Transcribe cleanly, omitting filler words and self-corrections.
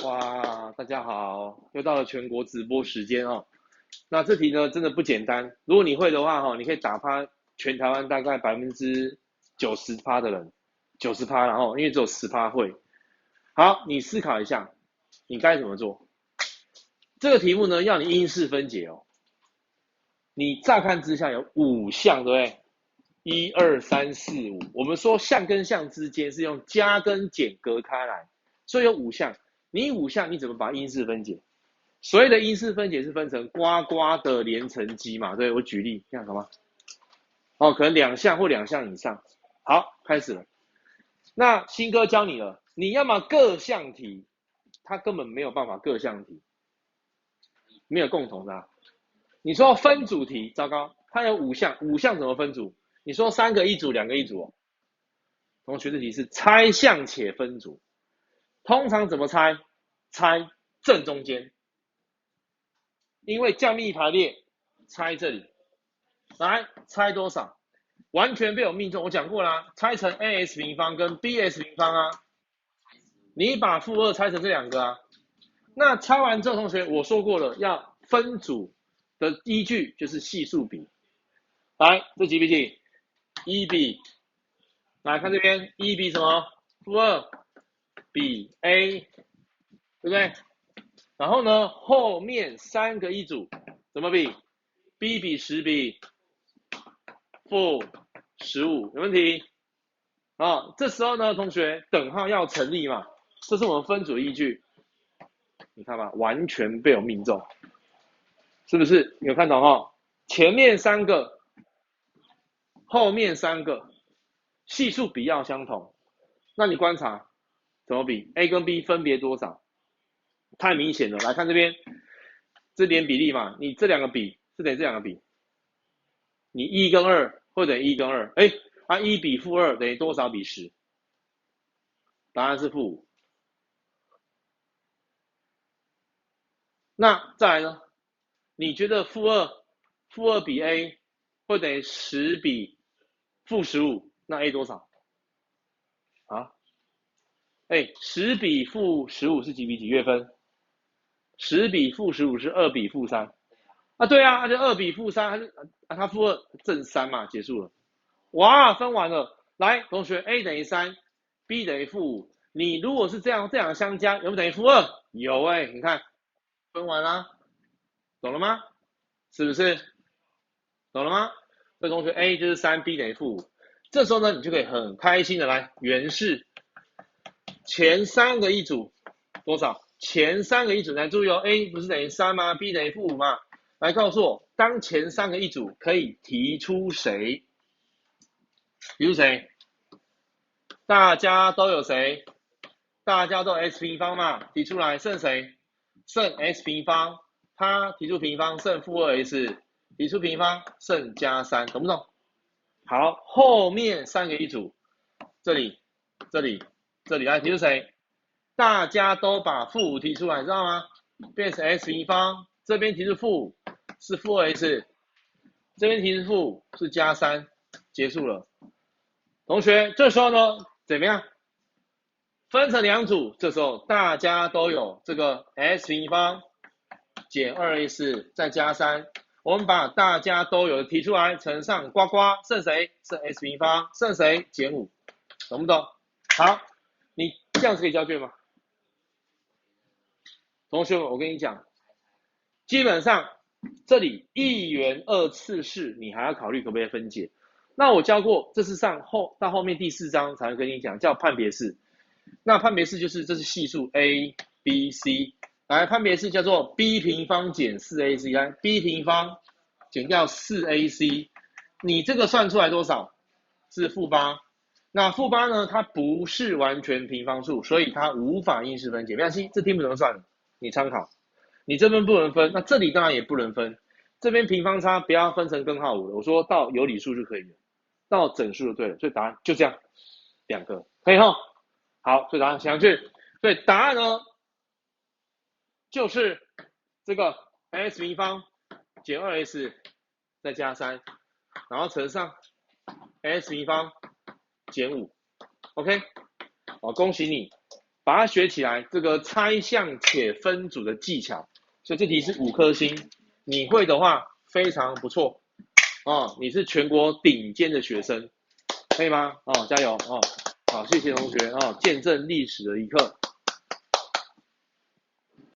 哇，大家好，又到了全国直播时间哦。那这题呢，真的不简单。如果你会的话，你可以打趴全台湾大概90%的人，90%，然后因为只有10%会。好，你思考一下，你该怎么做？这个题目呢，要你因式分解哦。你乍看之下有5项，对不对？1、2、3、4、5。我们说项跟项之间是用加跟减隔开来，所以有5项。你5项你怎么把因式分解？所谓的因式分解是分成呱呱的连乘积嘛？对，我举例，这样好吗？可能2项或2项以上。好，开始了。那新哥教你了，你要么各项题，他根本没有办法各项题，没有共同的啊。你说分组题，糟糕，它有5项，5项怎么分组？你说3个一组，2个一组哦。同学，这题是拆项且分组，通常怎么拆？拆正中间，因为降幂排列，拆这里。来，猜多少？完全被我命中，我讲过啦，拆成 ax 平方跟 bx 平方啊。你把负2拆成这2个啊。那拆完之后，同学我说过了，要分组的依据就是系数比。来，这记不记？1比，来看这边，1比什么？负2比 a， 对不对？然后呢，后面3个一组怎么比 ？b 比10比负15，有问题？这时候呢，同学等号要成立嘛，这是我们分组依据。你看吧，完全被我命中，是不是？有看懂前面3个，后面3个，系数比要相同。那你观察怎么比 ？A 跟 B 分别多少？太明显了。来看这边，这点比例嘛，你这2个比是等于这2个比，你1跟2会等于1跟2，1比负2等于多少比10？答案是负5。那再来呢？你觉得负2比 a 会等于10比负15？那 a 多少啊？10比负15是几比几月分？10比负15是2比负3啊？对啊，就2比负3，它负2正3嘛，结束了。哇，分完了。来，同学 ，a 等于3 ，b 等于负5。你如果是这样相加，有没有等于负2？有你看分完啦，懂了吗？是不是？懂了吗？这同学 A 就是3 ，B 等于负5。这时候呢，你就可以很开心的来原式前3个一组多少？前3个一组来注意，A 不是等于3吗？B 等于负5嘛？来告诉我，当前3个一组可以提出谁？提出谁？大家都有谁？大家都有 x 平方嘛？提出来剩谁？剩 x 平方，他提出平方剩负2x，提出平方剩加3，懂不懂？好，后面3个一组，这里来提出谁？大家都把负5提出来，知道吗？变成 x 平方，这边提出负5是负2x，这边提出负5是加3，结束了。同学，这时候呢，怎么样？分成2组，这时候大家都有这个 x 平方减 2x 再加3，我们把大家都有的提出来，乘上呱呱，剩谁？剩 x 平方，剩谁？减5，懂不懂？好，你这样子可以交卷吗？同学们，我跟你讲，基本上这里1元2次式，你还要考虑可不可以分解。那我教过，这是到后面第4章才会跟你讲，叫判别式。那判别式就是这是系数 a、b、c， 来判别式叫做 b 平方减 4ac， 来 b 平方减掉 4ac， 你这个算出来多少？是负8。那负8呢，它不是完全平方数，所以它无法因式分解。没关系，这题不能算了，你参考。你这边不能分，那这里当然也不能分。这边平方差不要分成根号5了，我说到有理数就可以了，到整数就对了。所以答案就这样，2个可以齁。好，所以答案写上去。所以答案呢，就是这个 x 平方减 2x 再加3，然后乘上 x 平方减5。OK， 好，恭喜你，把它学起来，这个拆项且分组的技巧。所以这题是5颗星，你会的话非常不错哦，你是全国顶尖的学生，可以吗？哦，加油哦！好，谢谢同学哦，见证历史的一刻。